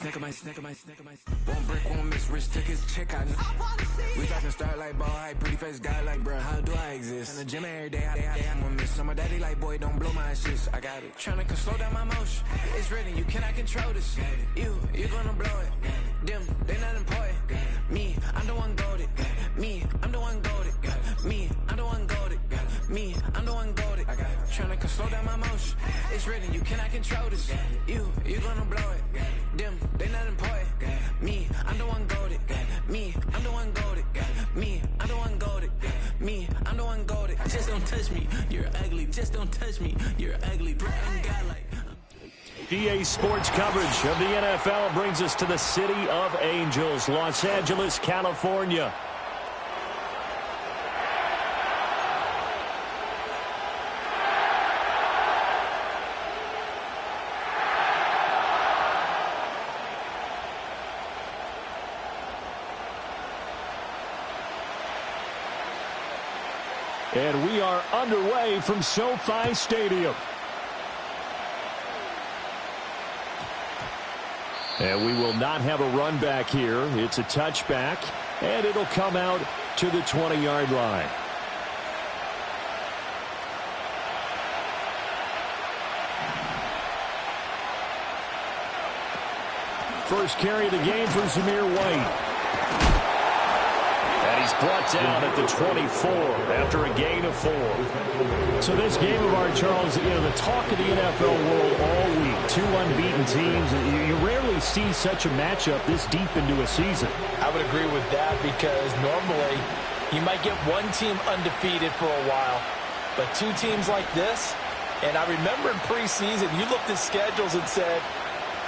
Won't break, won't miss, rich tickets, check out. We talking start like ball hype, pretty face guy like, bruh, how do I exist? In the gym every day, I'm gonna miss. So my daddy like, boy, don't blow my shit. I got it. Tryna slow down my motion. It's written, you cannot control this. You gonna blow it. Them, they not important. Me, I'm the one goated. Me, I'm the one goated. Me, I'm the one goated. Me, I'm the one goated. Tryna slow down my motion. It's written, you cannot control this. You gonna blow it. Them, they not important. Me, I'm the one goated. Me, I'm the one goated. Me, I'm the one goated. Me, I'm the one goated. Just don't touch me, you're ugly. Just don't touch me, you're ugly. Brown guy like. EA Sports coverage of the NFL brings us to the City of Angels, Los Angeles, California. And we are underway from SoFi Stadium. And we will not have a run back here. It's a touchback, and it'll come out to the 20-yard line. First carry of the game for Zamir White. And he's brought down at the 24 after a gain of 4. So this game of ours, Charles, the talk of the NFL world all week. 2 unbeaten teams. You rarely see such a matchup this deep into a season. I would agree with that because normally you might get one team undefeated for a while, but 2 teams like this, and I remember in preseason you looked at schedules and said,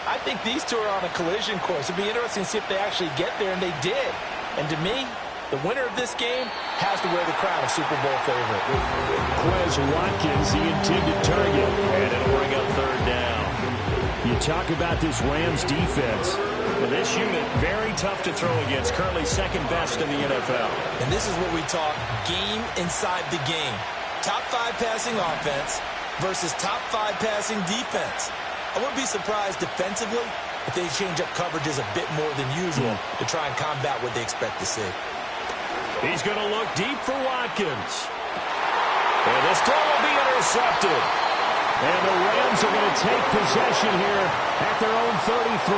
I think these 2 are on a collision course. It'd be interesting to see if they actually get there, and they did. And to me, the winner of this game has to wear the crown of Super Bowl favorite. Quez Watkins, the intended target, and it'll bring up 3rd down. You talk about this Rams defense. Well, this unit, very tough to throw against, currently 2nd best in the NFL. And this is what we talk game inside the game. Top 5 passing offense versus top 5 passing defense. I wouldn't be surprised defensively if they change up coverages a bit more than usual to try and combat what they expect to see. He's going to look deep for Watkins. And this throw will be intercepted. And the Rams are going to take possession here at their own 33.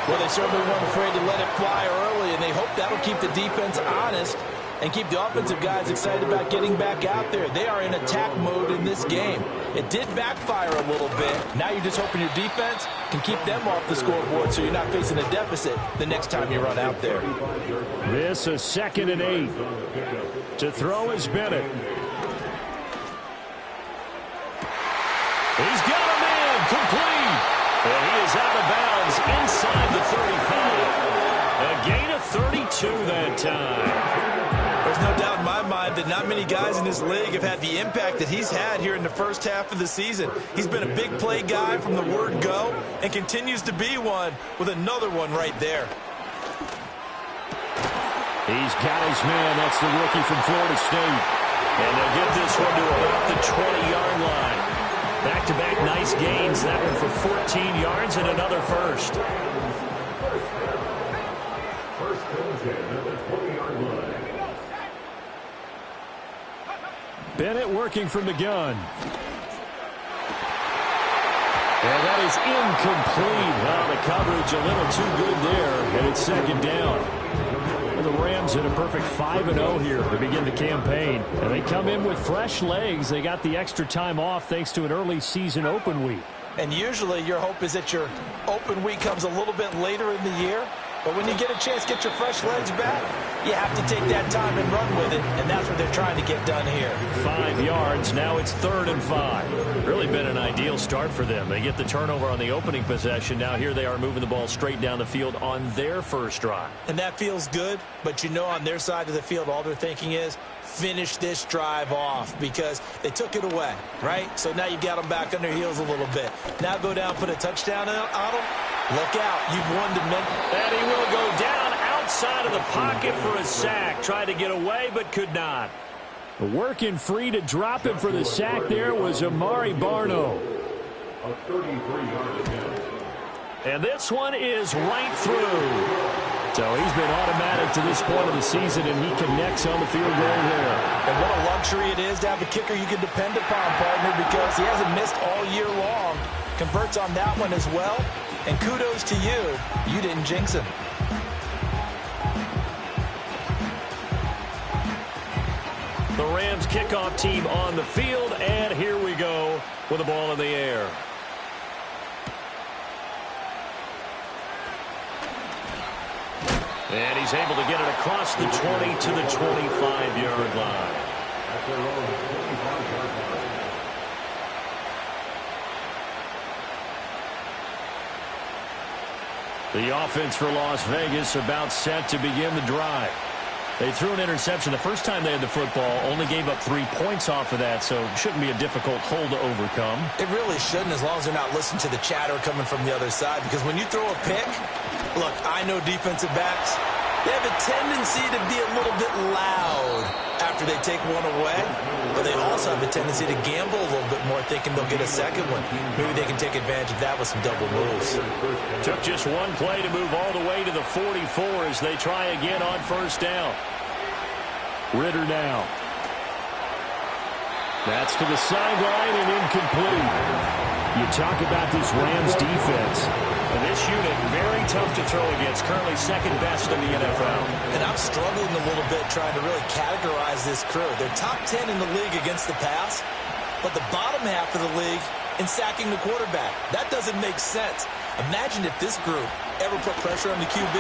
Well, they certainly weren't afraid to let it fly early, and they hope that'll keep the defense honest and keep the offensive guys excited about getting back out there. They are in attack mode in this game. It did backfire a little bit. Now you're just hoping your defense can keep them off the scoreboard so you're not facing a deficit the next time you run out there. This is 2nd and 8. To throw is Bennett. He's got a man complete. And he is out of bounds inside the 35. A gain of 32 that time. There's no doubt in my mind that not many guys in this league have had the impact that he's had here in the first half of the season. He's been a big play guy from the word go and continues to be one with another one right there. He's got his man. That's the rookie from Florida State. And they'll get this one to about the 20-yard line. Back-to-back nice gains. That one for 14 yards and another first. Bennett working from the gun. And that is incomplete. Well, the coverage a little too good there, and it's 2nd down. And the Rams in a perfect 5-0 here to begin the campaign. And they come in with fresh legs. They got the extra time off thanks to an early season open week. And usually your hope is that your open week comes a little bit later in the year. But when you get a chance to get your fresh legs back, you have to take that time and run with it, and that's what they're trying to get done here. 5 yards. Now it's 3rd and 5. Really been an ideal start for them. They get the turnover on the opening possession. Now here they are moving the ball straight down the field on their first drive. And that feels good, but you know on their side of the field all they're thinking is finish this drive off because they took it away, right? So now you got them back on their heels a little bit. Now go down, put a touchdown on them. Look out. You've won dimension. And he will go down outside of the pocket for a sack. Tried to get away, but could not. Working free to drop him for the sack there was Amari Barno. And this one is right through. So he's been automatic to this point of the season, and he connects on the field goal there. And what a luxury it is to have a kicker you can depend upon, partner, because he hasn't missed all year long. Converts on that one as well. And kudos to you. You didn't jinx him. The Rams kickoff team on the field, and here we go with the ball in the air. And he's able to get it across the 20 to the 25-yard line. The offense for Las Vegas about set to begin the drive. They threw an interception the first time they had the football, only gave up 3 points off of that, so it shouldn't be a difficult hole to overcome. It really shouldn't, as long as they're not listening to the chatter coming from the other side, because when you throw a pick, look, I know defensive backs, they have a tendency to be a little bit loud after they take one away, but they also have a tendency to gamble a little bit more, thinking they'll get a second one. Maybe they can take advantage of that with some double moves. Took just one play to move all the way to the 44 as they try again on first down. Ritter now. That's to the sideline and incomplete. You talk about this Rams defense. And this unit, very tough to throw against, currently second best in the NFL. And I'm struggling a little bit trying to really categorize this crew. They're top 10 in the league against the pass, but the bottom half of the league in sacking the quarterback. That doesn't make sense. Imagine if this group ever put pressure on the QB,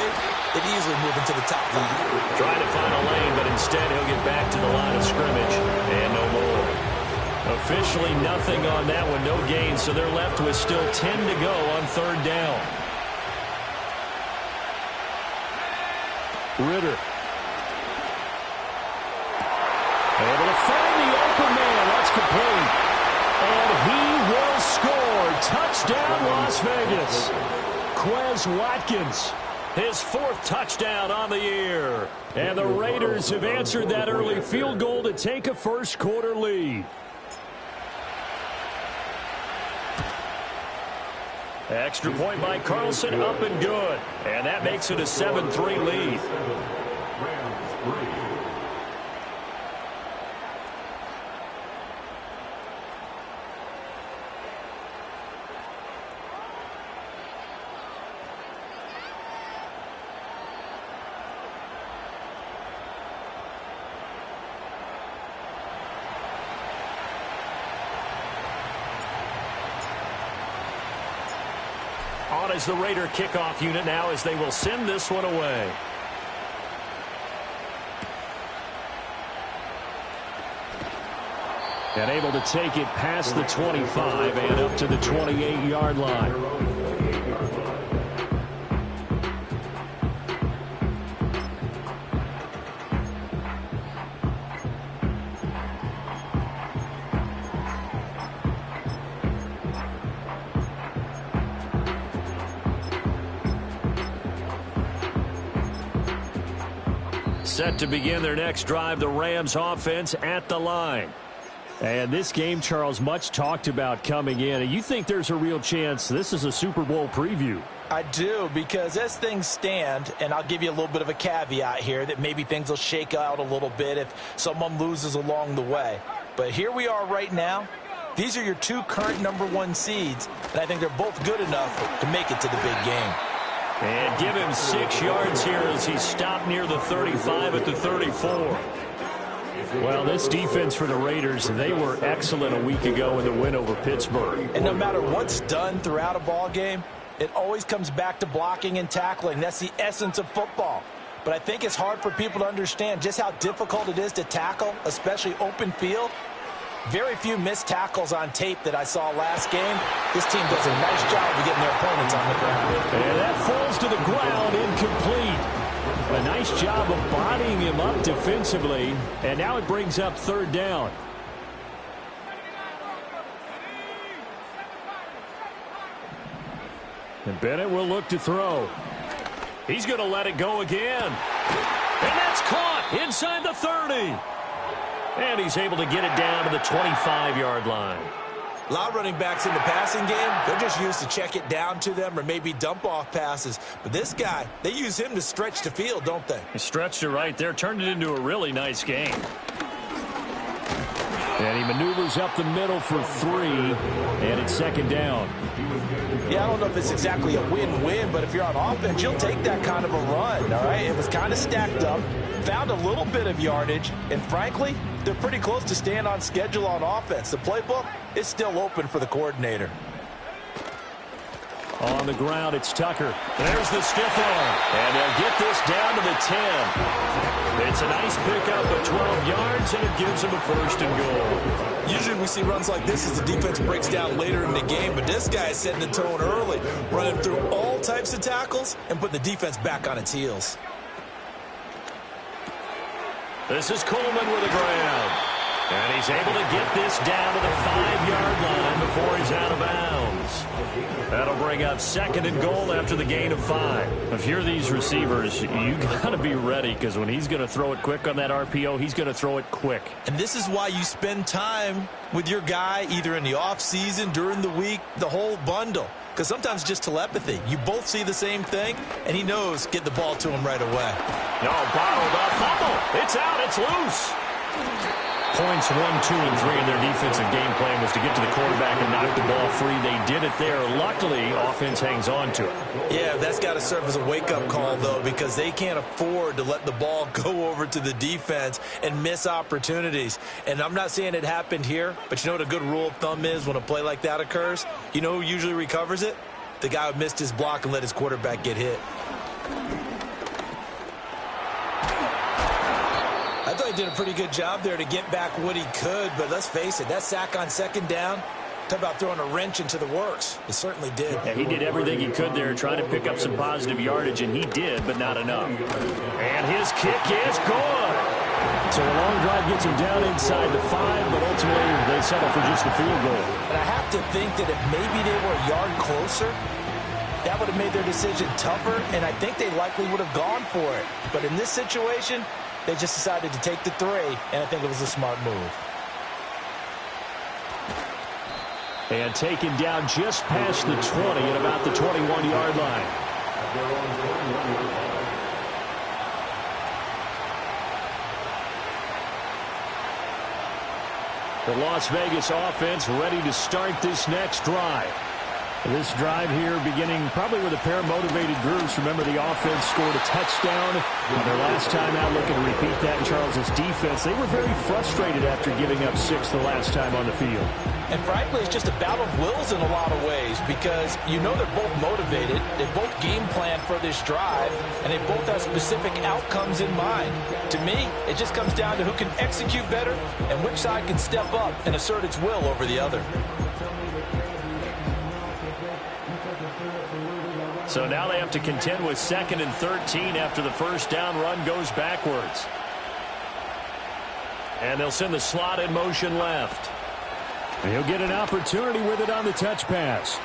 they'd easily move into the top 5. Trying to find a lane, but instead he'll get back to the line of scrimmage. And no more. Officially nothing on that one, no gain, so they're left with still 10 to go on third down. Ritter. Able to find the open man. That's complete. And he will score. Touchdown, Las Vegas. Quez Watkins, his 4th touchdown on the year. And the Raiders have answered that early field goal to take a first quarter lead. Extra point by Carlson, up and good. And that makes it a 7-3 lead. On as the Raider kickoff unit now as they will send this one away. And able to take it past the 25 and up to the 28-yard line. Set to begin their next drive, the Rams offense at the line. And this game, Charles, much talked about coming in. And you think there's a real chance this is a Super Bowl preview? I do, because as things stand, and I'll give you a little bit of a caveat here, that maybe things will shake out a little bit if someone loses along the way. But here we are right now. These are your 2 current #1 seeds, and I think they're both good enough to make it to the big game. And give him 6 yards here as he stopped near the 35 at the 34. Well, this defense for the Raiders, they were excellent a week ago in the win over Pittsburgh. And no matter what's done throughout a ball game, it always comes back to blocking and tackling. That's the essence of football. But I think it's hard for people to understand just how difficult it is to tackle, especially open field. Very few missed tackles on tape that I saw last game. This team does a nice job of getting their opponents on the ground. And that falls to the ground, incomplete. A nice job of bodying him up defensively. And now it brings up third down. And Bennett will look to throw. He's going to let it go again. And that's caught inside the 30. And he's able to get it down to the 25-yard line. A lot of running backs in the passing game, they're just used to check it down to them or maybe dump off passes. But this guy, they use him to stretch the field, don't they? He stretched it right there, turned it into a really nice game. And he maneuvers up the middle for 3, and it's second down. Yeah, I don't know if it's exactly a win-win, but if you're on offense, you'll take that kind of a run, all right? It was kind of stacked up, found a little bit of yardage, and frankly, they're pretty close to staying on schedule on offense. The playbook is still open for the coordinator. On the ground, it's Tucker. There's the stiff arm, and they'll get this down to the 10. It's a nice pickup of 12 yards, and it gives them a first and goal. Usually we see runs like this as the defense breaks down later in the game, but this guy is setting the tone early, running through all types of tackles and putting the defense back on its heels. This is Coleman with a grab. And he's able to get this down to the 5-yard line before he's out of bounds. That'll bring up second and goal after the gain of 5. If you're these receivers, you got to be ready, because when he's going to throw it quick on that RPO, he's going to throw it quick. And this is why you spend time with your guy either in the offseason, during the week, the whole bundle. Because sometimes just telepathy. You both see the same thing, and he knows get the ball to him right away. No, bottled up. Fumble. It's out. It's loose. Points 1, 2, and 3 in their defensive game plan was to get to the quarterback and knock the ball free. They did it there. Luckily, offense hangs on to it. Yeah, that's got to serve as a wake-up call, though, because they can't afford to let the ball go over to the defense and miss opportunities. And I'm not saying it happened here, but you know what a good rule of thumb is when a play like that occurs? You know who usually recovers it? The guy who missed his block and let his quarterback get hit. I thought he did a pretty good job there to get back what he could, but let's face it, that sack on second down, talk about throwing a wrench into the works. It certainly did. Yeah, he did everything he could there, trying to pick up some positive yardage, and he did, but not enough. And his kick is good. So a long drive gets him down inside the 5, but ultimately they settle for just the field goal. And I have to think that if maybe they were a yard closer, that would have made their decision tougher, and I think they likely would have gone for it. But in this situation, they just decided to take the 3, and I think it was a smart move. And taken down just past the 20 at about the 21-yard line. The Las Vegas offense ready to start this next drive. This drive here beginning probably with a pair of motivated groups. Remember, the offense scored a touchdown on their last time out, looking to repeat that in Charles' defense. They were very frustrated after giving up 6 the last time on the field. And frankly, it's just a battle of wills in a lot of ways, because you know they're both motivated, they both game plan for this drive, and they both have specific outcomes in mind. To me, it just comes down to who can execute better and which side can step up and assert its will over the other. So now they have to contend with 2nd and 13 after the first down run goes backwards. And they'll send the slot in motion left. And he'll get an opportunity with it on the touch pass.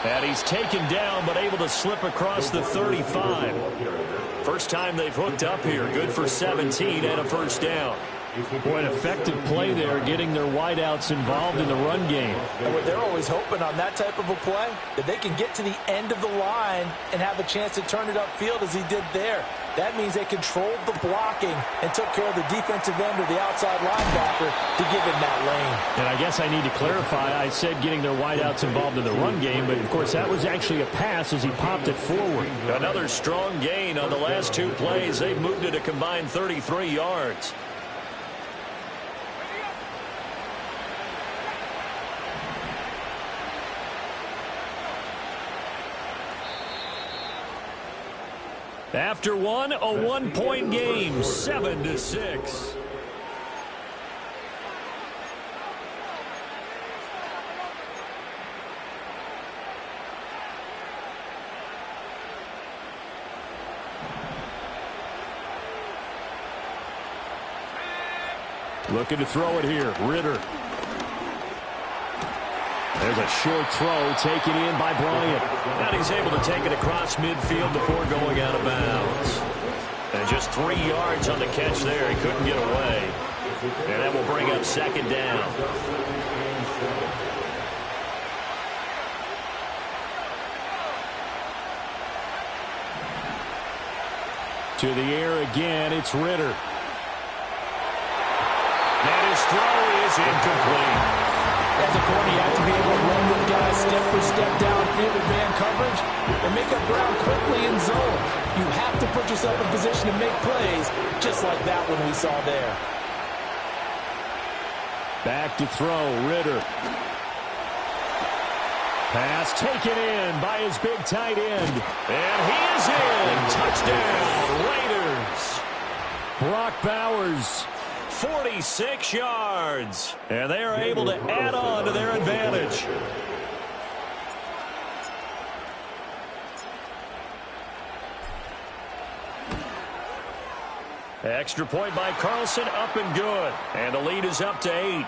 And he's taken down, but able to slip across the 35. First time they've hooked up here. Good for 17 and a first down. Boy, an effective play there, getting their wideouts involved in the run game. And what they're always hoping on that type of a play, that they can get to the end of the line and have a chance to turn it upfield as he did there. That means they controlled the blocking and took care of the defensive end or the outside linebacker to give him that lane. And I guess I need to clarify, I said getting their wideouts involved in the run game, but of course that was actually a pass as he popped it forward. Another strong gain on the last 2 plays. They've moved it a combined 33 yards. After one, a 1-point game, 7-6. Looking to throw it here, Ritter. There's a short throw taken in by Bryant. And he's able to take it across midfield before going out of bounds. And just 3 yards on the catch there. He couldn't get away. And that will bring up second down. To the air again, it's Ritter. And his throw is incomplete. As a corner, you have to be able to run with guys step for step downfield with man coverage and make up ground quickly in zone. You have to put yourself in position to make plays, just like that one we saw there. Back to throw, Ritter. Pass taken in by his big tight end. And he is in. Touchdown, Raiders. Brock Bowers, 46 yards. And they are able to add on to their advantage. Extra point by Carlson, up and good. And the lead is up to 8.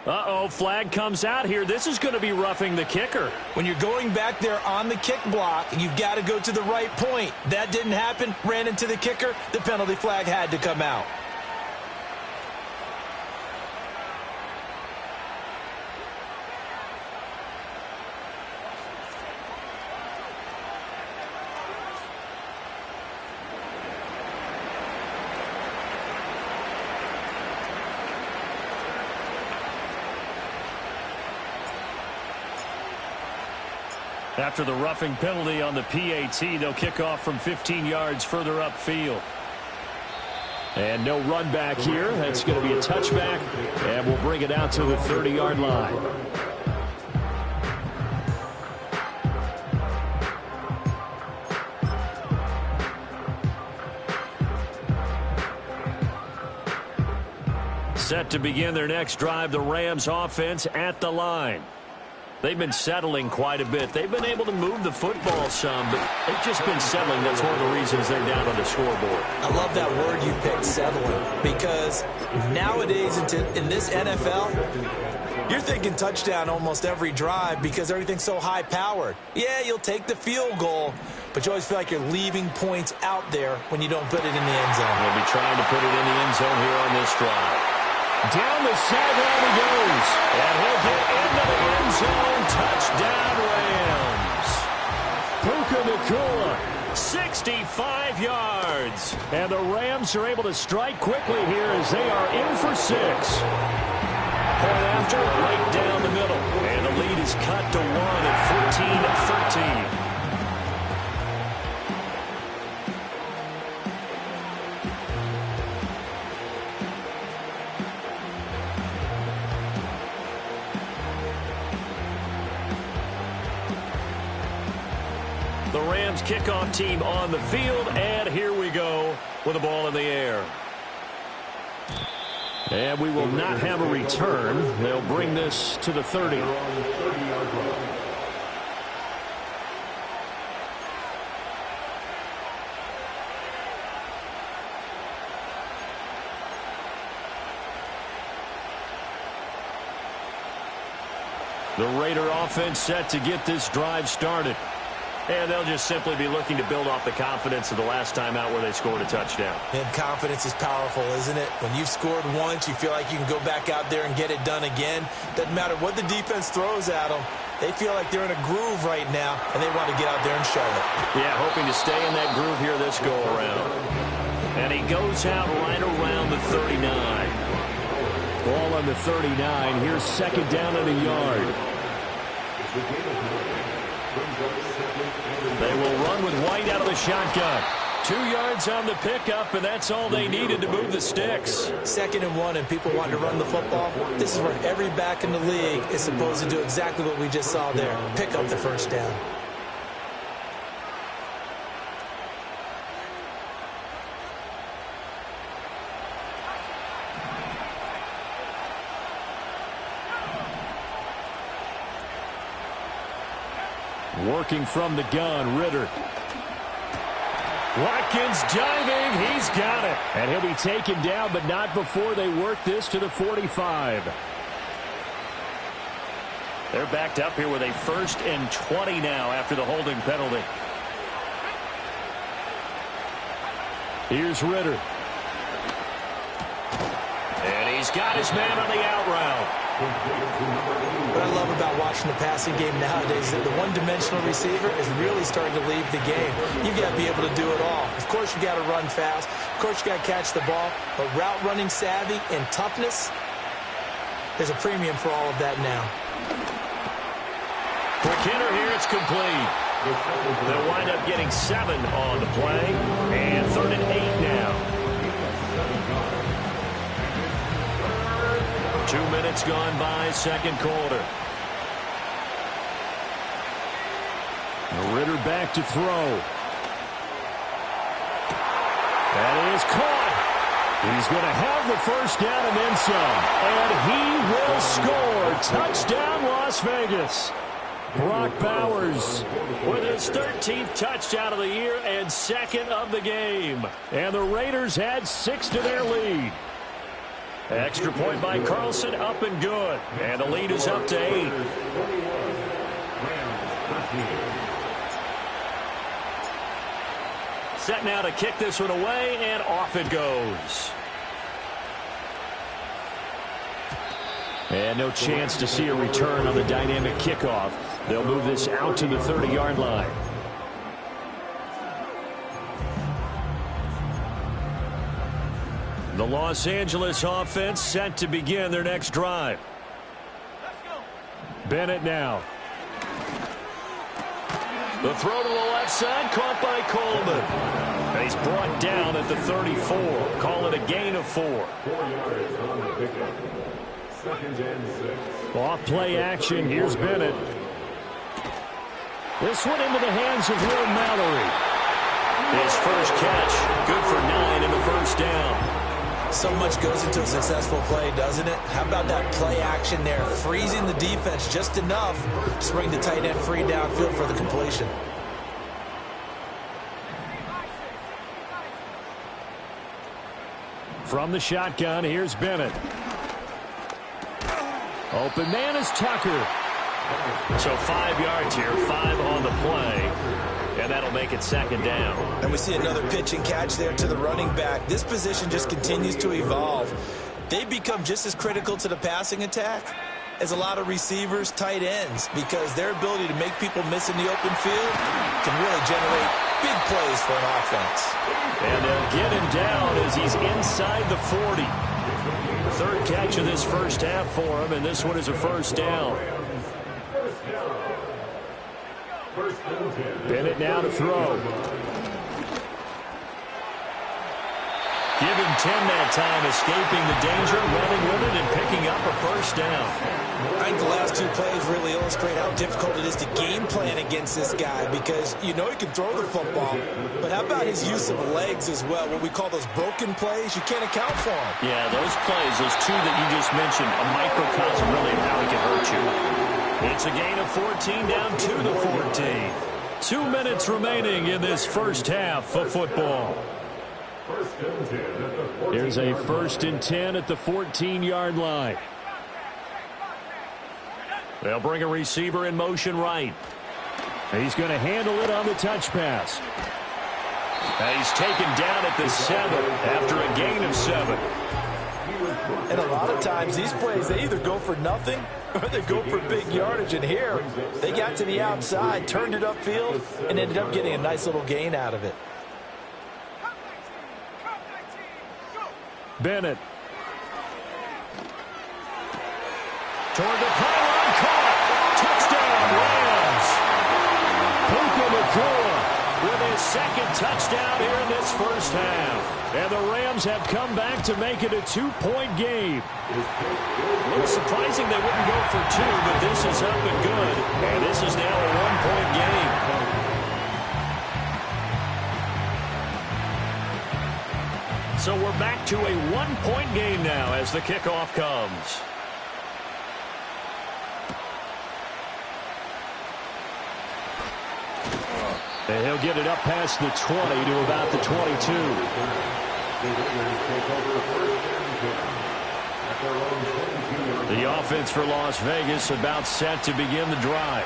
Uh-oh, flag comes out here. This is going to be roughing the kicker. When you're going back there on the kick block, you've got to go to the right point. That didn't happen. Ran into the kicker. The penalty flag had to come out. After the roughing penalty on the PAT, they'll kick off from 15 yards further upfield. And no run back here. That's going to be a touchback, and we'll bring it out to the 30-yard line. Set to begin their next drive, the Rams offense at the line. They've been settling quite a bit. They've been able to move the football some, but they've just been settling. That's one of the reasons they're down on the scoreboard. I love that word you picked, settling, because nowadays in this NFL, you're thinking touchdown almost every drive because everything's so high-powered. Yeah, you'll take the field goal, but you always feel like you're leaving points out there when you don't put it in the end zone. They'll be trying to put it in the end zone here on this drive. Down the sideline he goes. And he'll get into the end zone. Touchdown, Rams. Puka Nacua, 65 yards. And the Rams are able to strike quickly here as they are in for 6. Point after, right down the middle. And the lead is cut to 1 at 14-13. The Rams kickoff team on the field, and here we go with the ball in the air. And we will not have a return. They'll bring this to the 30. The Raider offense set to get this drive started. And they'll just simply be looking to build off the confidence of the last time out where they scored a touchdown. And confidence is powerful, isn't it? When you've scored once, you feel like you can go back out there and get it done again. Doesn't matter what the defense throws at them. They feel like they're in a groove right now, and they want to get out there and show it. Yeah, hoping to stay in that groove here this go-around. And he goes out right around the 39. Ball on the 39. Here's second down and a yard. They will run with White out of the shotgun. 2 yards on the pickup, and that's all they needed to move the sticks. 2nd and 1, and people want to run the football. This is where every back in the league is supposed to do exactly what we just saw there. Pick up the first down. Working from the gun, Ritter. Watkins diving. He's got it. And he'll be taken down, but not before they work this to the 45. They're backed up here with a 1st and 20 now after the holding penalty. Here's Ritter. And he's got his man on the out route. What I love about watching the passing game nowadays is that the one-dimensional receiver is really starting to leave the game. You've got to be able to do it all. Of course, you got to run fast. Of course, you got to catch the ball. But route running savvy and toughness, there's a premium for all of that now. Quick hitter here. It's complete. They'll wind up getting 7 on the play. And 3rd and 8 now. 2 minutes gone by, second quarter. Ritter back to throw. That is caught. He's going to have the first down and then some. And he will score. Touchdown, Las Vegas. Brock Bowers with his 13th touchdown of the year and 2nd of the game. And the Raiders add 6 to their lead. Extra point by Carlson, up and good. And the lead is up to 8. Set now to kick this one away, and off it goes. And no chance to see a return on the dynamic kickoff. They'll move this out to the 30-yard line. The Los Angeles offense set to begin their next drive. Bennett now. The throw to the left side, caught by Coleman. And he's brought down at the 34. Call it a gain of 4. 4 yards on the pickup. 2nd and 6. Off play action. Here's Bennett. This one into the hands of Will Mallory. His first catch, good for 9 and a first down. So much goes into a successful play, doesn't it? How about that play action there? Freezing the defense just enough to bring the tight end free downfield for the completion. From the shotgun, here's Bennett. Open man is Tucker. So 5 yards here, 5 on the play. And that'll make it 2nd down. And we see another pitch and catch there to the running back. This position just continues to evolve. They become just as critical to the passing attack as a lot of receivers, tight ends, because their ability to make people miss in the open field can really generate big plays for an offense. And they'll get him down as he's inside the 40. 3rd catch of this first half for him, and this one is a first down. Bennett now to throw. Give him 10 that time, escaping the danger, running with it, and picking up a first down. I think the last 2 plays really illustrate how difficult it is to game plan against this guy, because you know he can throw the football, but how about his use of legs as well, what we call those broken plays? You can't account for them. Yeah, those plays, those 2 that you just mentioned, a microcosm really of how he can hurt you. It's a gain of 14 down to the 14. 2 minutes remaining in this first half of football. Here's a 1st and 10 at the 14-yard line. They'll bring a receiver in motion right. He's going to handle it on the touch pass. And he's taken down at the 7 after a gain of 7. And a lot of times these plays, they either go for nothing or they go for big yardage. And here, they got to the outside, turned it upfield, and ended up getting a nice little gain out of it. Bennett. Toward the pylon, caught. Touchdown, Rams. Puka Nacua with his 2nd touchdown here in this first half. And the Rams have come back to make it a 2-point game. A little surprising they wouldn't go for 2, but this is up and good. And this is now a 1-point game. So we're back to a 1-point game now as the kickoff comes. And he'll get it up past the 20 to about the 22. The offense for Las Vegas about set to begin the drive.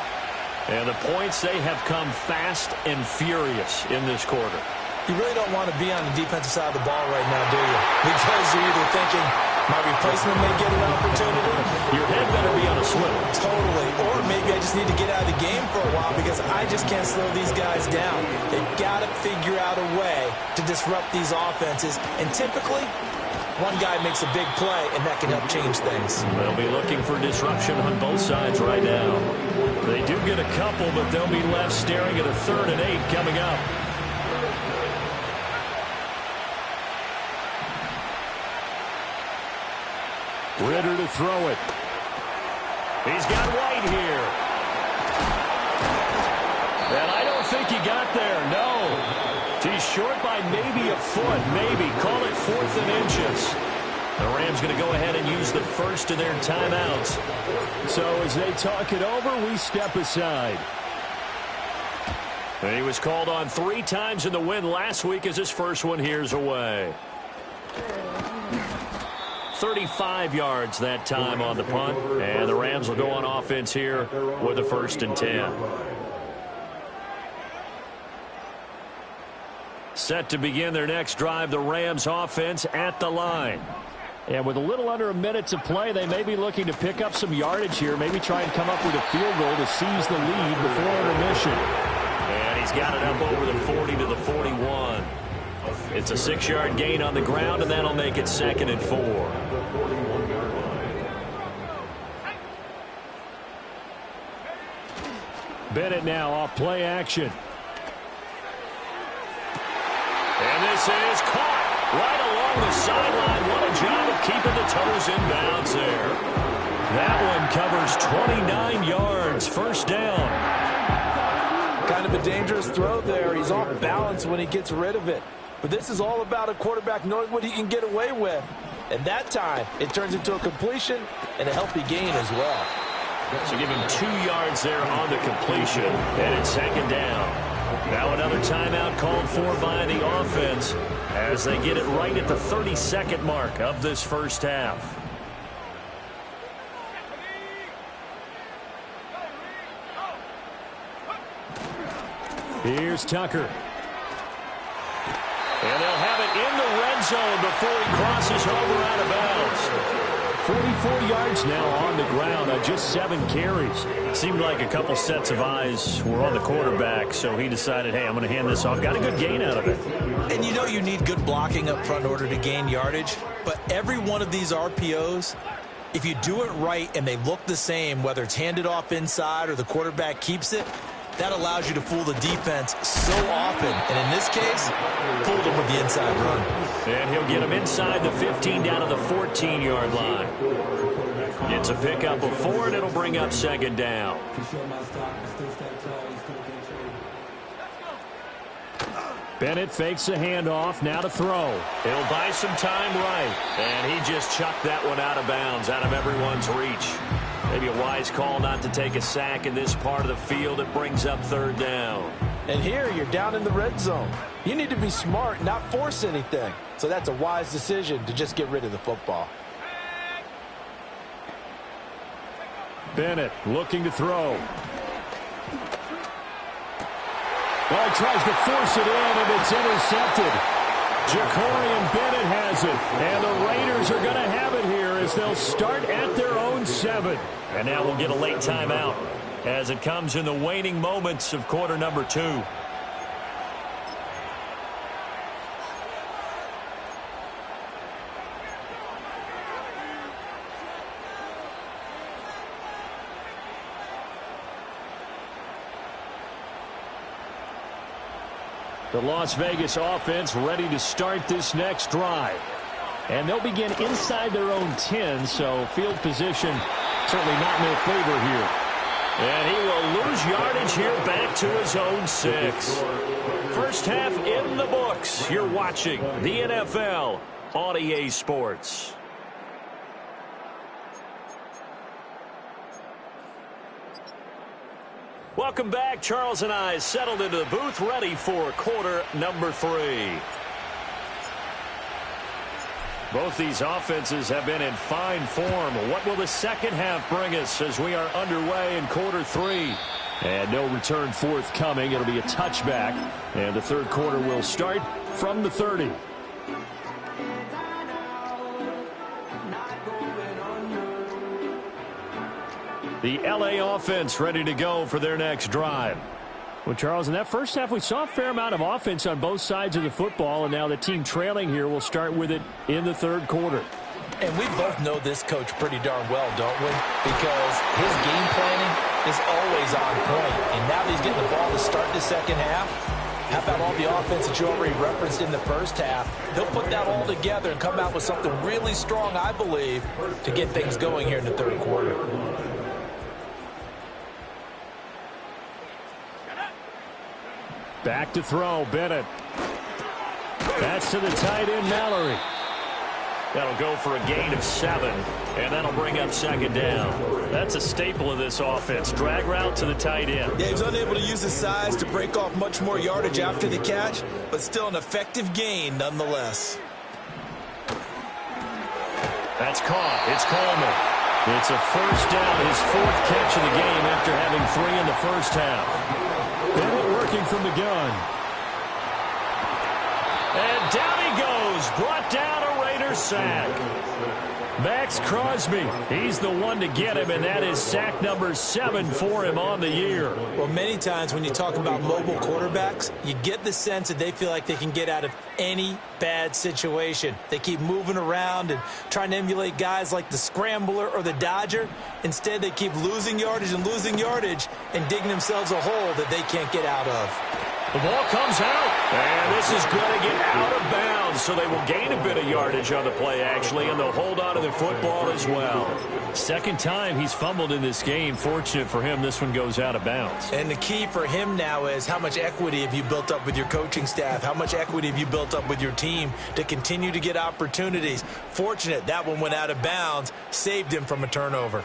And the points, they have come fast and furious in this quarter. You really don't want to be on the defensive side of the ball right now, do you? Because you're either thinking, my replacement may get an opportunity. Your head better be on a swivel. Totally. Or maybe I just need to get out of the game for a while because I just can't slow these guys down. They've got to figure out a way to disrupt these offenses. And typically, one guy makes a big play, and that can help change things. They'll be looking for disruption on both sides right now. They do get a couple, but they'll be left staring at a 3rd and 8 coming up. Ritter to throw it. He's got White here. And I don't think he got there, no. He's short by maybe a foot, maybe. Call it 4th and inches. The Rams going to go ahead and use the first of their timeouts. So as they talk it over, we step aside. And he was called on 3 times in the win last week as his first one here's away. 35 yards that time on the punt. And the Rams will go on offense here with a 1st and 10. Set to begin their next drive, the Rams offense at the line. And with a little under a minute to play, they may be looking to pick up some yardage here, maybe try and come up with a field goal to seize the lead before intermission. And he's got it up over the 40 to the 41. It's a 6-yard gain on the ground, and that'll make it 2nd and 4. Bennett now off play action. And this is caught right along the sideline. What a job of keeping the toes in bounds there. That one covers 29 yards. 1st down. Kind of a dangerous throw there. He's off balance when he gets rid of it. But this is all about a quarterback knowing what he can get away with. And that time, it turns into a completion and a healthy gain as well. So give him 2 yards there on the completion. And it's 2nd down. Now another timeout called for by the offense as they get it right at the 32nd mark of this first half. Here's Tucker. And they'll have it in the red zone before he crosses over out of bounds. 44 yards now on the ground on just 7 carries. Seemed like a couple sets of eyes were on the quarterback, so he decided, hey, I'm going to hand this off. Got a good gain out of it. And you know you need good blocking up front in order to gain yardage, but every one of these RPOs, if you do it right and they look the same, whether it's handed off inside or the quarterback keeps it, that allows you to fool the defense so often. And in this case, fooled them with the inside run. And he'll get him inside the 15 down to the 14-yard line. It's a pickup of 4, and it'll bring up 2nd down. Bennett fakes a handoff, now to throw. He'll buy some time right. And he just chucked that one out of bounds, out of everyone's reach. Maybe a wise call not to take a sack in this part of the field. It brings up 3rd down. And here you're down in the red zone. You need to be smart, not force anything. So that's a wise decision to just get rid of the football. Bennett looking to throw. Well, he tries to force it in, and it's intercepted. Jacorian Bennett has it, and the Raiders are going to have it here as they'll start at their own 7. And now we'll get a late timeout as it comes in the waning moments of quarter number 2. The Las Vegas offense ready to start this next drive. And they'll begin inside their own 10, so field position certainly not in their favor here. And he will lose yardage here back to his own 6. First half in the books. You're watching the NFL on EA Sports. Welcome back. Charles and I settled into the booth ready for quarter number 3. Both these offenses have been in fine form. What will the second half bring us as we are underway in quarter 3? And no return forthcoming. It'll be a touchback. And the third quarter will start from the 30. The LA offense ready to go for their next drive. Well, Charles, in that first half, we saw a fair amount of offense on both sides of the football, and now the team trailing here will start with it in the third quarter. And we both know this coach pretty darn well, don't we? Because his game planning is always on point. And now that he's getting the ball to start the second half, how about all the offense that you already referenced in the first half? He'll put that all together and come out with something really strong, I believe, to get things going here in the third quarter. Back to throw, Bennett. That's to the tight end, Mallory. That'll go for a gain of 7, and that'll bring up second down. That's a staple of this offense. Drag route to the tight end. Yeah, he was unable to use his size to break off much more yardage after the catch, but still an effective gain nonetheless. That's caught. It's Coleman. It's a first down, his 4th catch of the game after having 3 in the first half. Bennett working from the gun. And down he goes. Brought down a Raider sack. Max Crosby, he's the one to get him, and that is sack number 7 for him on the year. Well, many times when you talk about mobile quarterbacks, you get the sense that they feel like they can get out of any bad situation. They keep moving around and trying to emulate guys like the Scrambler or the Dodger. Instead, they keep losing yardage and digging themselves a hole that they can't get out of. The ball comes out, and this is going to get out of bounds, so they will gain a bit of yardage on the play, actually, and they'll hold on to the football as well. Second time he's fumbled in this game. Fortunate for him, this one goes out of bounds. And the key for him now is how much equity have you built up with your coaching staff? How much equity have you built up with your team to continue to get opportunities? Fortunate that one went out of bounds, saved him from a turnover.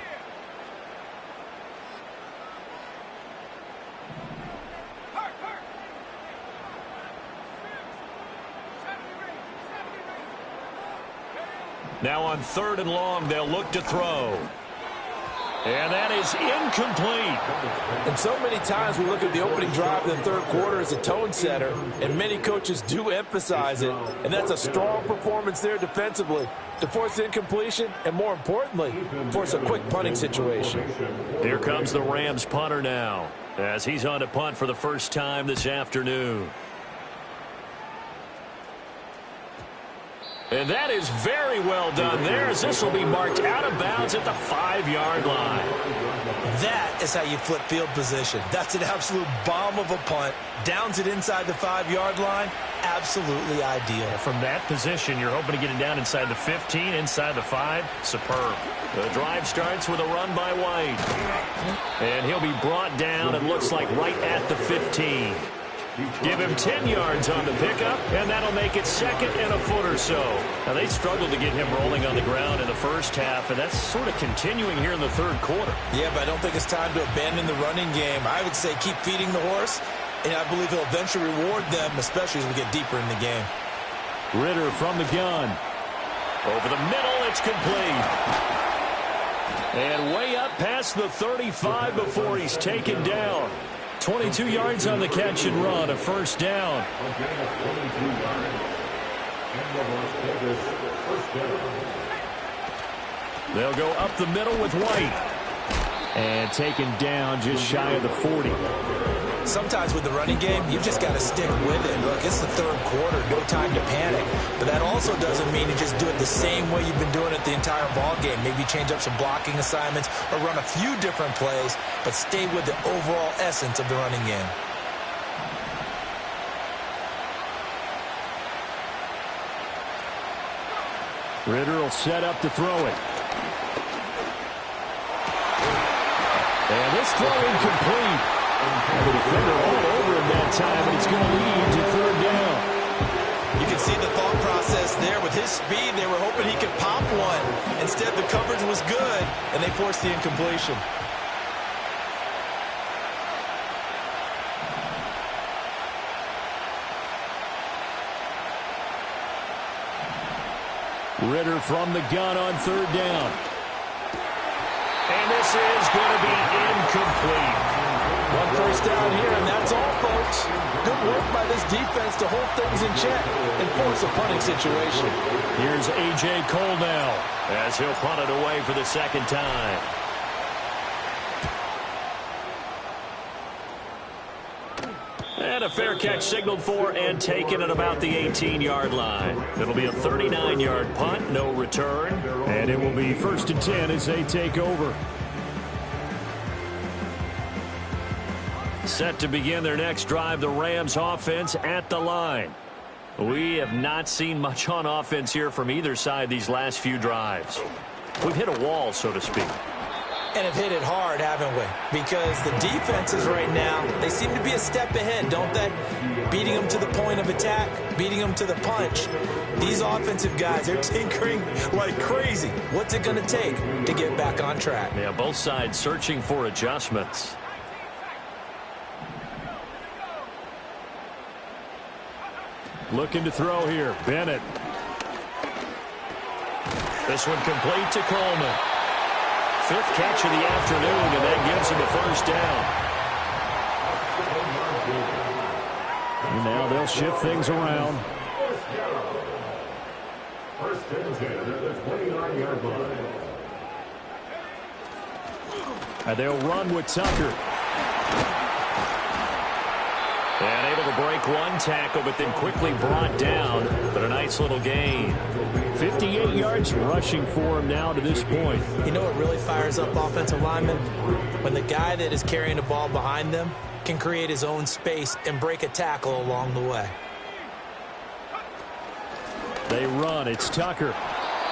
Now on 3rd and long, they'll look to throw. And that is incomplete. And so many times we look at the opening drive of the third quarter as a tone setter, and many coaches do emphasize it. And that's a strong performance there defensively to force incompletion and, more importantly, force a quick punting situation. Here comes the Rams punter now as he's on to punt for the first time this afternoon. And that is very well done there, as this will be marked out of bounds at the 5-yard line. That is how you flip field position. That's an absolute bomb of a punt. Downs it inside the 5-yard line. Absolutely ideal. From that position, you're hoping to get it down inside the 15, inside the 5. Superb. The drive starts with a run by White. And he'll be brought down, it looks like, right at the 15. Give him 10 yards on the pickup, and that'll make it 2nd and a foot or so. Now, they struggled to get him rolling on the ground in the first half, and that's sort of continuing here in the third quarter. Yeah, but I don't think it's time to abandon the running game. I would say keep feeding the horse, and I believe he'll eventually reward them, especially as we get deeper in the game. Ritter from the gun. Over the middle, it's complete. And way up past the 35 before he's taken down. 22 yards on the catch and run, a first down. They'll go up the middle with White. And taken down just shy of the 40. Sometimes with the running game, you've just got to stick with it. Look, it's the third quarter, no time to panic. But that also doesn't mean you just do it the same way you've been doing it the entire ball game. Maybe change up some blocking assignments or run a few different plays, but stay with the overall essence of the running game. Ritter will set up to throw it. And this throw incomplete. The defender all over him that time, and it's going to lead to 3rd down. You can see the thought process there. With his speed, they were hoping he could pop one. Instead, the coverage was good, and they forced the incompletion. Ritter from the gun on 3rd down. And this is going to be incomplete. One first down here, and that's all, folks. Good work by this defense to hold things in check and force a punting situation. Here's A.J. Cole now as he'll punt it away for the second time. And a fair catch signaled for and taken at about the 18-yard line. It'll be a 39-yard punt, no return. And it will be 1st and 10 as they take over. Set to begin their next drive, the Rams offense at the line. We have not seen much on offense here from either side these last few drives. We've hit a wall, so to speak. And have hit it hard, haven't we? Because the defenses right now, they seem to be a step ahead, don't they? Beating them to the point of attack, beating them to the punch. These offensive guys, they're tinkering like crazy. What's it going to take to get back on track? Yeah, both sides searching for adjustments. Looking to throw here. Bennett. This one complete to Coleman. 5th catch of the afternoon, and that gives him a first down. And now they'll shift things around. First and 10 at the 29-yard line. And they'll run with Tucker. And able to break one tackle, but then quickly brought down. But a nice little gain. 58 yards rushing for him now to this point. You know what really fires up offensive linemen? When the guy that is carrying the ball behind them can create his own space and break a tackle along the way. They run. It's Tucker.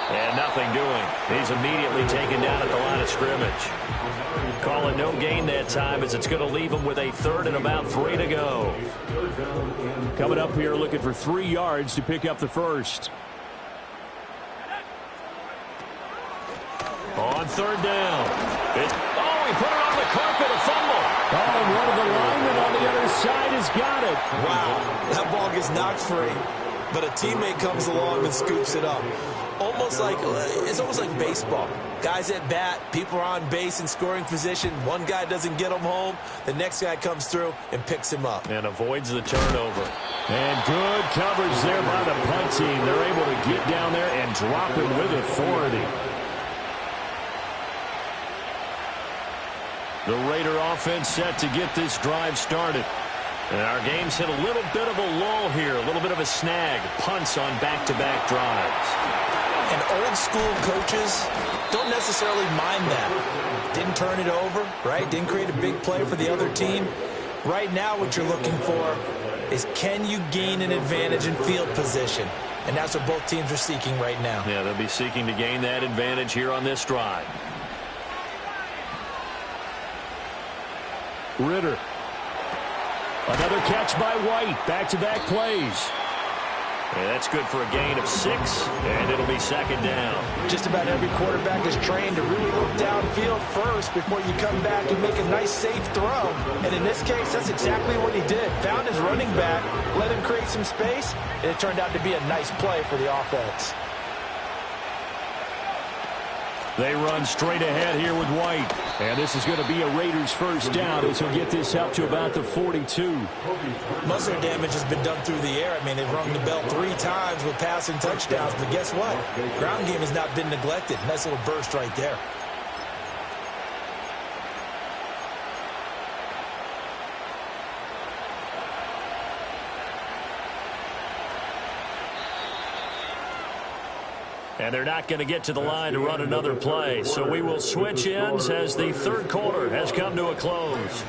And nothing doing. He's immediately taken down at the line of scrimmage. Call it no gain that time as it's going to leave him with a 3rd and about 3 to go. Coming up here looking for 3 yards to pick up the first. On 3rd down. He put it on the carpet, a fumble. Oh, and one of the linemen on the other side has got it. Wow, that ball gets knocked free, but a teammate comes along and scoops it up. It's almost like baseball. Guys at bat, people are on base in scoring position. One guy doesn't get him home. The next guy comes through and picks him up. And avoids the turnover. And good coverage there by the punt team. They're able to get down there and drop him with authority. The Raider offense set to get this drive started. And our game's hit a little bit of a lull here, a little bit of a snag. Punts on back-to-back drives. And old-school coaches don't necessarily mind that. Didn't turn it over, right? Didn't create a big play for the other team. Right now what you're looking for is can you gain an advantage in field position? And that's what both teams are seeking right now. Yeah, they'll be seeking to gain that advantage here on this drive. Ritter. Another catch by White. Back-to-back plays. And that's good for a gain of 6, and it'll be 2nd down. Just about every quarterback is trained to really look downfield first before you come back and make a nice, safe throw. And in this case, that's exactly what he did. Found his running back, let him create some space, and it turned out to be a nice play for the offense. They run straight ahead here with White. And this is going to be a Raiders first down as he'll get this up to about the 42. Most of their damage has been done through the air. I mean, they've rung the bell 3 times with passing touchdowns. But guess what? Ground game has not been neglected. Nice little burst right there. And they're not going to get to the line to run another play. So we will switch ends as the 3rd quarter has come to a close.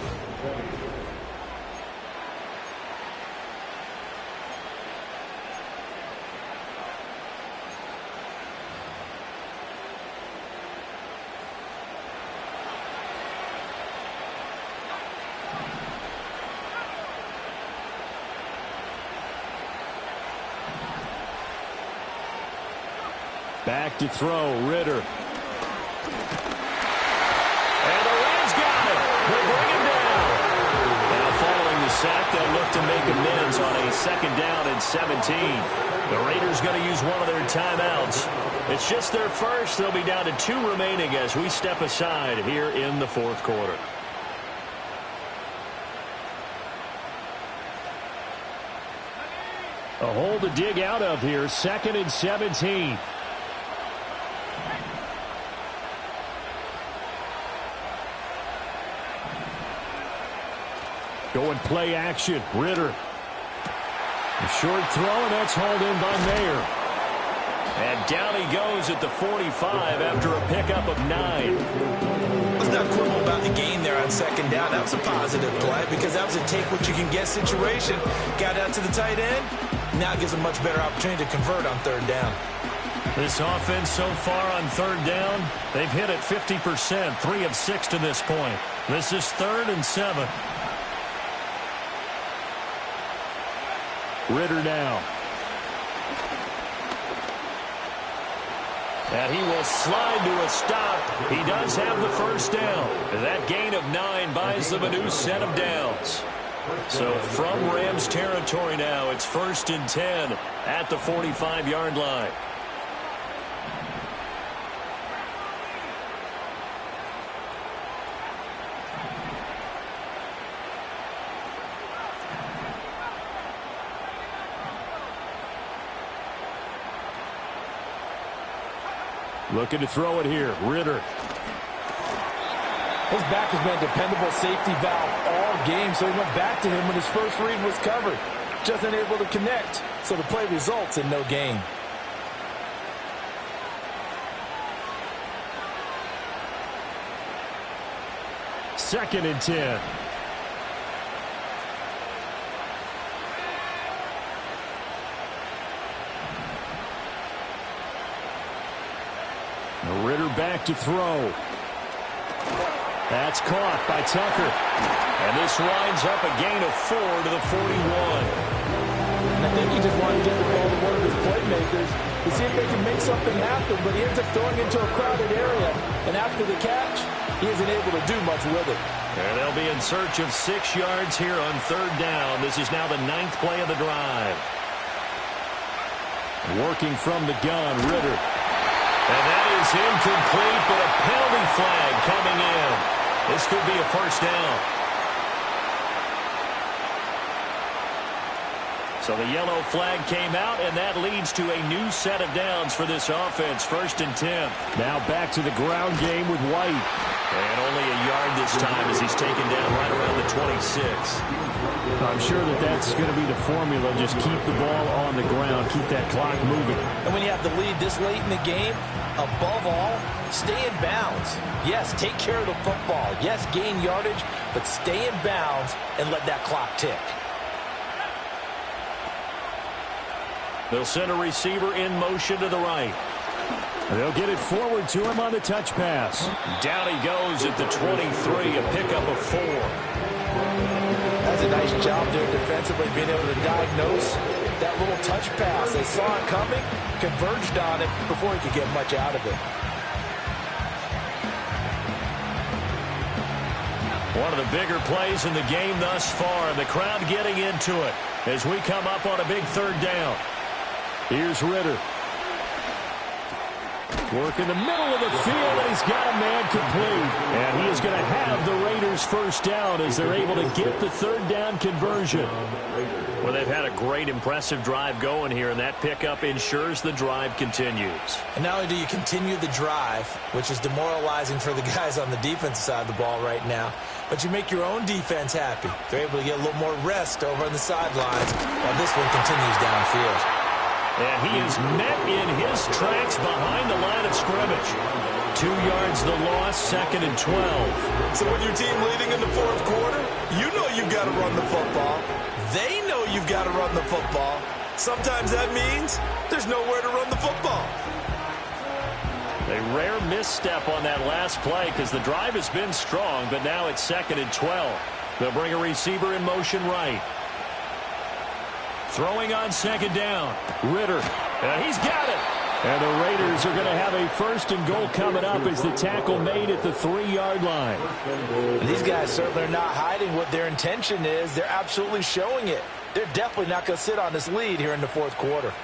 Back to throw, Ritter. And the Rams got it. They bring him down. Now following the sack, they'll look to make amends on a 2nd down and 17. The Raiders going to use one of their timeouts. It's just their first. They'll be down to 2 remaining as we step aside here in the 4th quarter. A hole to dig out of here. 2nd and 17. Going play action. Ritter. A short throw, and that's hauled in by Mayer. And down he goes at the 45 after a pickup of 9. Let's not quibble about the gain there on 2nd down. That was a positive play because that was a take-what-you-can-get situation. Got out to the tight end. Now it gives a much better opportunity to convert on 3rd down. This offense so far on 3rd down, they've hit it 50%, 3 of 6 to this point. This is 3rd and 7. Ritter now. And he will slide to a stop. He does have the 1st down. That gain of 9 buys them a new set of downs. So from Rams territory now, it's 1st and 10 at the 45-yard line. Looking to throw it here. Ritter. His back has been a dependable safety valve all game, so he went back to him when his first read was covered. Just unable to connect, so the play results in no gain. Second and 10. Ritter back to throw. That's caught by Tucker. And this winds up a gain of 4 to the 41. And I think he just wanted to get the ball to one of his playmakers to see if they can make something happen, but he ends up throwing into a crowded area. And after the catch, he isn't able to do much with it. And they'll be in search of 6 yards here on 3rd down. This is now the 9th play of the drive. Working from the gun, Ritter. And that is incomplete, but a penalty flag coming in. This could be a 1st down. So the yellow flag came out, and that leads to a new set of downs for this offense. 1st and 10. Now back to the ground game with White. And only a yard this time as he's taken down right around the 26. I'm sure that that's going to be the formula. Just keep the ball on the ground. Keep that clock moving. And when you have the lead this late in the game, above all, stay in bounds. Yes, take care of the football. Yes, gain yardage, but stay in bounds and let that clock tick. They'll send a receiver in motion to the right. They'll get it forward to him on the touch pass. Down he goes at the 23, a pickup of 4. That's a nice job there defensively, being able to diagnose that little touch pass. They saw it coming, converged on it before he could get much out of it. One of the bigger plays in the game thus far. The crowd getting into it as we come up on a big 3rd down. Here's Ritter. Work in the middle of the field, and he's got a man complete. And he is going to have the Raiders' 1st down as they're able to get the 3rd down conversion. Well, they've had a great, impressive drive going here, and that pickup ensures the drive continues. And not only do you continue the drive, which is demoralizing for the guys on the defensive side of the ball right now, but you make your own defense happy. They're able to get a little more rest over on the sidelines while this one continues downfield. And he is met in his tracks behind the line of scrimmage. 2 yards the loss, 2nd and 12. So when your team leading in the 4th quarter, you know you've got to run the football. They know you've got to run the football. Sometimes that means there's nowhere to run the football. A rare misstep on that last play because the drive has been strong, but now it's 2nd and 12. They'll bring a receiver in motion right. Throwing on 2nd down. Ritter. And he's got it. And the Raiders are going to have a 1st and goal coming up as the tackle made at the 3-yard line. And these guys certainly are not hiding what their intention is. They're absolutely showing it. They're definitely not going to sit on this lead here in the 4th quarter.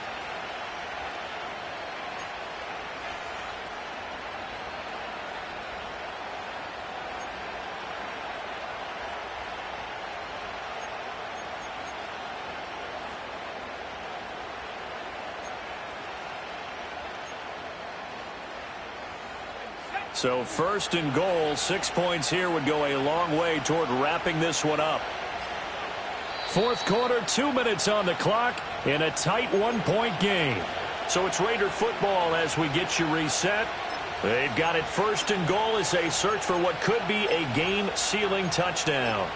So first and goal, 6 points here would go a long way toward wrapping this one up. Fourth quarter, 2 minutes on the clock in a tight 1-point game. So it's Raider football as we get you reset. They've got it first and goal as they search for what could be a game-sealing touchdown.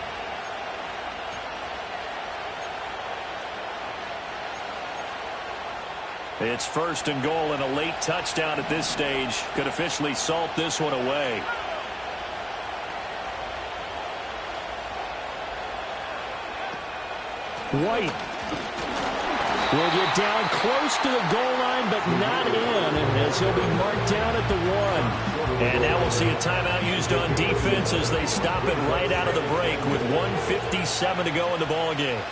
It's first and goal, and a late touchdown at this stage could officially salt this one away. White will get down close to the goal line, but not in, as he'll be marked down at the 1. And now we'll see a timeout used on defense as they stop it right out of the break with 1:57 to go in the ballgame.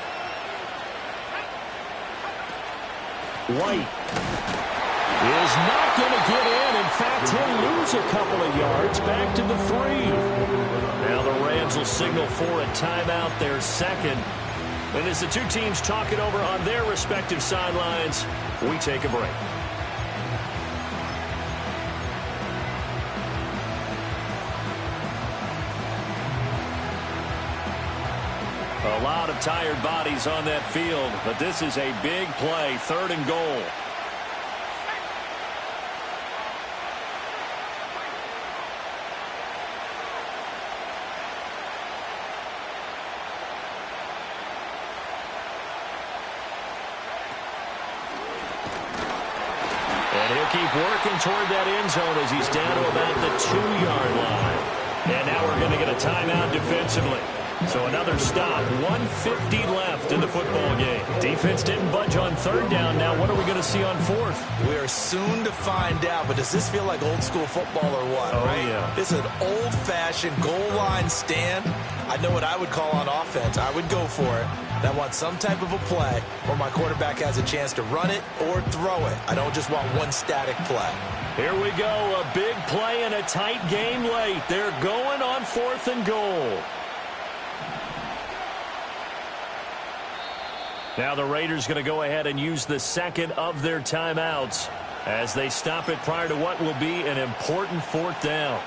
White is not going to get in. In fact, he'll lose a couple of yards back to the 3. Now the Rams will signal for a timeout, their second. And as the two teams talk it over on their respective sidelines, we take a break. A lot of tired bodies on that field, but this is a big play, third and goal. And he'll keep working toward that end zone as he's down to about the 2-yard line. And now we're going to get a timeout defensively. So another stop, 1:50 left in the football game. Defense didn't budge on third down. Now what are we going to see on fourth? We are soon to find out, but does this feel like old school football or what? Oh, right? Yeah. This is an old-fashioned goal line stand. I know what I would call on offense. I would go for it. And I want some type of a play where my quarterback has a chance to run it or throw it. I don't just want one static play. Here we go, a big play in a tight game late. They're going on fourth and goal. Now the Raiders going to go ahead and use the second of their timeouts as they stop it prior to what will be an important fourth down.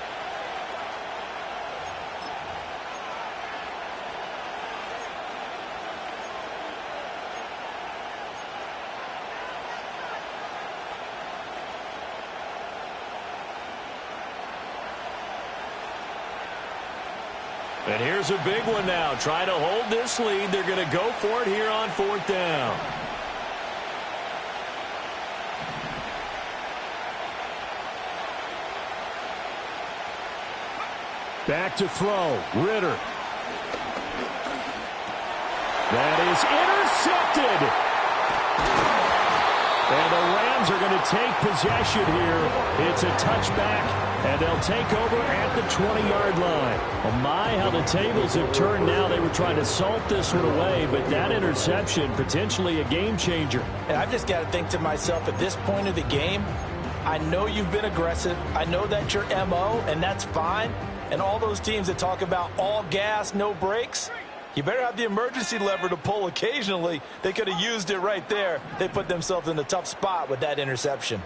And here's a big one now. Trying to hold this lead. They're going to go for it here on fourth down. Back to throw. Ritter. That is intercepted. And the Rams are going to take possession here. It's a touchback, and they'll take over at the 20-yard line. Oh my, how the tables have turned now. They were trying to salt this one away, but that interception, potentially a game changer. And I've just got to think to myself, at this point of the game, I know you've been aggressive. I know that's your MO, and that's fine. And all those teams that talk about all gas, no brakes, you better have the emergency lever to pull occasionally. They could have used it right there. They put themselves in a tough spot with that interception.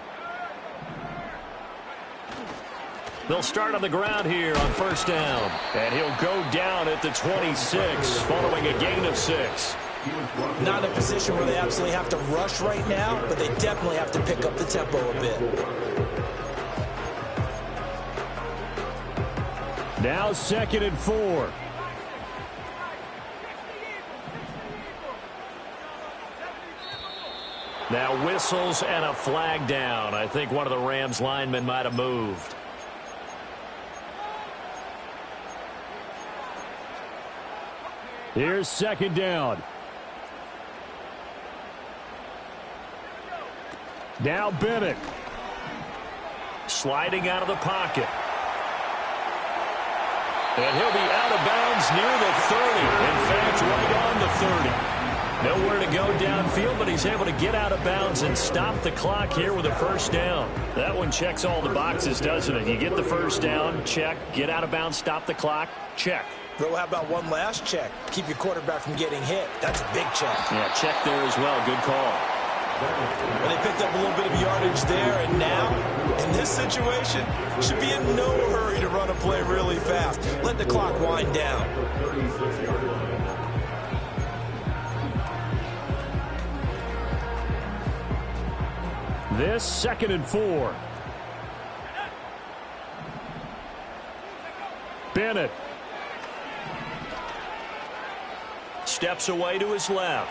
They'll start on the ground here on first down. And he'll go down at the 26 following a gain of 6. Not in a position where they absolutely have to rush right now, but they definitely have to pick up the tempo a bit. Now 2nd and 4. Now whistles and a flag down. I think one of the Rams linemen might have moved. Here's 2nd down. Now Bennett. Sliding out of the pocket. And he'll be out of bounds near the 30. In fact, right on the 30. Nowhere to go downfield, but he's able to get out of bounds and stop the clock here with a first down. That one checks all the boxes, doesn't it? You get the first down, check. Get out of bounds, stop the clock, check. Though, how about one last check? Keep your quarterback from getting hit. That's a big check. Yeah, check there as well. Good call. And they picked up a little bit of yardage there, and now, in this situation, should be in no hurry to run a play really fast. Let the clock wind down. 36-yard line. This 2nd and 4. Bennett. Steps away to his left.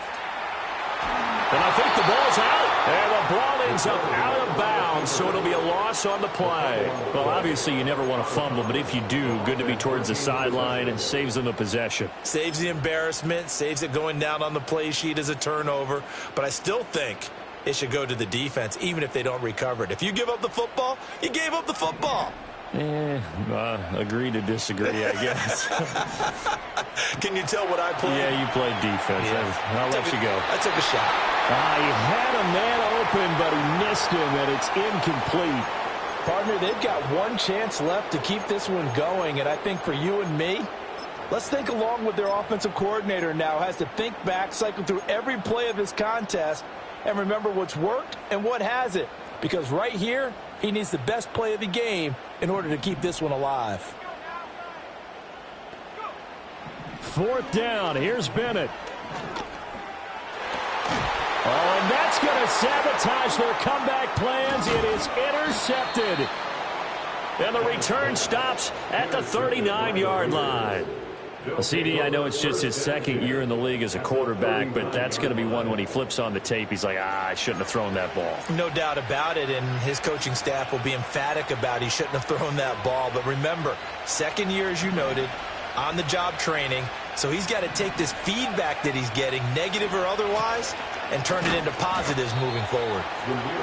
And I think the ball's out. And the ball ends up out of bounds, so it'll be a loss on the play. Well, obviously you never want to fumble, but if you do, good to be towards the sideline and saves them the possession. Saves the embarrassment, saves it going down on the play sheet as a turnover. But I still think it should go to the defense, even if they don't recover it. If you give up the football, you gave up the football. Agree to disagree, I guess. Can you tell what I played? Yeah, you played defense. Yeah. I'll let you go. I took a shot. He had a man open, but he missed him, and it's incomplete. Partner, they've got one chance left to keep this one going, and I think for you and me, let's think along with their offensive coordinator now. Has to think back, cycle through every play of this contest, and remember what's worked and what hasn't. Because right here, he needs the best play of the game in order to keep this one alive. 4th down. Here's Bennett. Oh, and that's going to sabotage their comeback plans. It is intercepted. And the return stops at the 39-yard line. CD, I know it's just his 2nd year in the league as a quarterback, but that's going to be one when he flips on the tape. He's like, I shouldn't have thrown that ball. No doubt about it, and his coaching staff will be emphatic about he shouldn't have thrown that ball. But remember, 2nd year, as you noted, on-the-job training. So he's got to take this feedback that he's getting, negative or otherwise, and turn it into positives moving forward.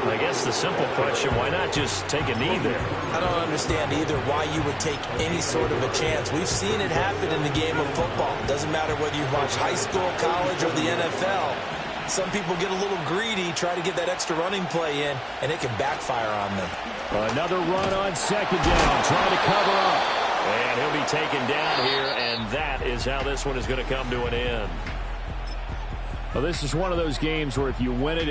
I guess the simple question, why not just take a knee there? I don't understand either why you would take any sort of a chance. We've seen it happen in the game of football. Doesn't matter whether you watch high school, college, or the NFL. Some people get a little greedy, try to get that extra running play in, and it can backfire on them. Another run on 2nd down, trying to cover up. And he'll be taken down here, and that is how this one is going to come to an end. Well, this is one of those games where if you win it,